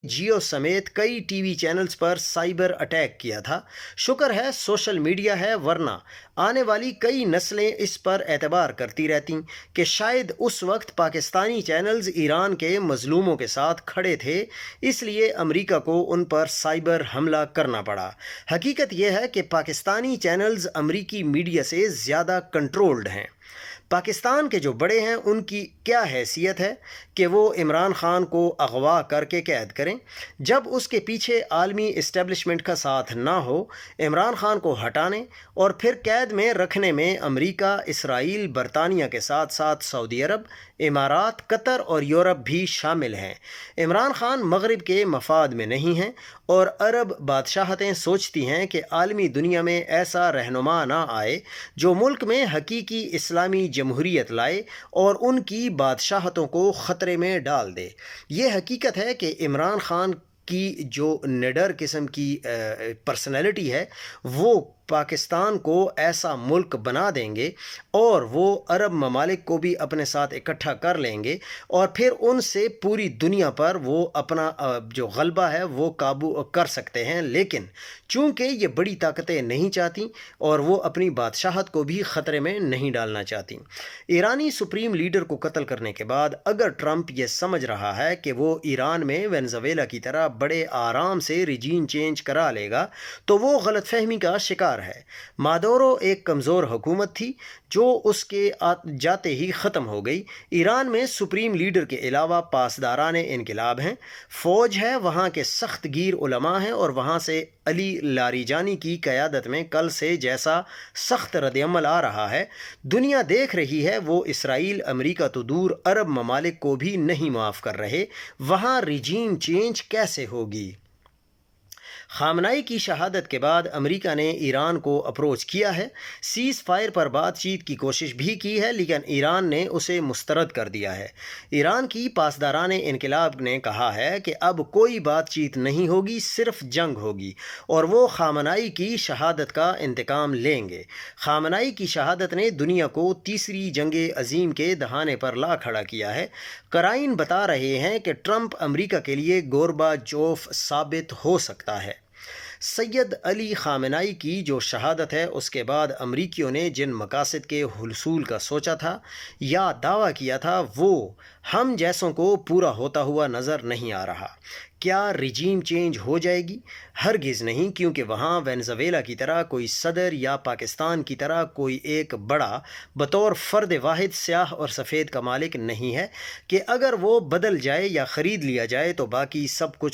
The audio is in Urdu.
جیو سمیت کئی ٹی وی چینلز پر سائبر اٹیک کیا تھا۔ شکر ہے سوشل میڈیا ہے، ورنہ آنے والی کئی نسلیں اس پر اعتبار کرتی رہتیں کہ شاید اس وقت پاکستانی چینلز ایران کے مظلوموں کے ساتھ کھڑے تھے، اس لیے امریکہ کو ان پر سائبر حملہ کرنا پڑا۔ حقیقت یہ ہے کہ پاکستانی چینلز امریکی میڈیا سے زیادہ کنٹرولڈ ہیں۔ پاکستان کے جو بڑے ہیں ان کی کیا حیثیت ہے کہ وہ عمران خان کو اغوا کر کے قید کریں جب اس کے پیچھے عالمی اسٹیبلشمنٹ کا ساتھ نہ ہو؟ عمران خان کو ہٹانے اور پھر قید میں رکھنے میں امریکہ، اسرائیل، برطانیہ کے ساتھ ساتھ سعودی عرب، امارات، قطر اور یورپ بھی شامل ہیں۔ عمران خان مغرب کے مفاد میں نہیں ہیں اور عرب بادشاہتیں سوچتی ہیں کہ عالمی دنیا میں ایسا رہنما نہ آئے جو ملک میں حقیقی اسلامی جمہوریت لائے اور ان کی بادشاہتوں کو خطرے میں ڈال دے۔ یہ حقیقت ہے کہ عمران خان کی جو نڈر قسم کی پرسنالٹی ہے وہ پاکستان کو ایسا ملک بنا دیں گے اور وہ عرب ممالک کو بھی اپنے ساتھ اکٹھا کر لیں گے اور پھر ان سے پوری دنیا پر وہ اپنا جو غلبہ ہے وہ قابو کر سکتے ہیں۔ لیکن چونکہ یہ بڑی طاقتیں نہیں چاہتیں اور وہ اپنی بادشاہت کو بھی خطرے میں نہیں ڈالنا چاہتیں۔ ایرانی سپریم لیڈر کو قتل کرنے کے بعد اگر ٹرمپ یہ سمجھ رہا ہے کہ وہ ایران میں وینزویلا کی طرح بڑے آرام سے رجیم چینج کرا لے گا تو وہ غلط فہمی کا شکار ہے۔ مادورو ایک کمزور حکومت تھی جو اس کے جاتے ہی ختم ہو گئی۔ ایران میں سپریم لیڈر کے علاوہ پاسداران انقلاب ہیں، فوج ہے، وہاں کے سخت گیر علماء ہیں اور وہاں سے علی لاریجانی کی قیادت میں کل سے جیسا سخت رد عمل آ رہا ہے۔ دنیا دیکھ رہی ہے، وہ اسرائیل، امریکہ تو دور عرب ممالک کو بھی نہیں معاف کر رہے۔ وہاں رجیم چینج کیسے ہوگی؟ خامنائی کی شہادت کے بعد امریکہ نے ایران کو اپروچ کیا ہے، سیز فائر پر بات چیت کی کوشش بھی کی ہے، لیکن ایران نے اسے مسترد کر دیا ہے۔ ایران کی پاسداران انقلاب نے کہا ہے کہ اب کوئی بات چیت نہیں ہوگی، صرف جنگ ہوگی اور وہ خامنائی کی شہادت کا انتقام لیں گے۔ خامنائی کی شہادت نے دنیا کو تیسری جنگ عظیم کے دہانے پر لا کھڑا کیا ہے۔ قرائن بتا رہے ہیں کہ ٹرمپ امریکہ کے لیے گورباچوف ثابت ہو سکتا ہے۔ سید علی خامنائی کی جو شہادت ہے اس کے بعد امریکیوں نے جن مقاصد کے حصول کا سوچا تھا یا دعویٰ کیا تھا وہ ہم جیسوں کو پورا ہوتا ہوا نظر نہیں آ رہا۔ کیا رجیم چینج ہو جائے گی؟ ہرگز نہیں، کیونکہ وہاں وینزویلا کی طرح کوئی صدر یا پاکستان کی طرح کوئی ایک بڑا بطور فرد واحد سیاہ اور سفید کا مالک نہیں ہے کہ اگر وہ بدل جائے یا خرید لیا جائے تو باقی سب کچھ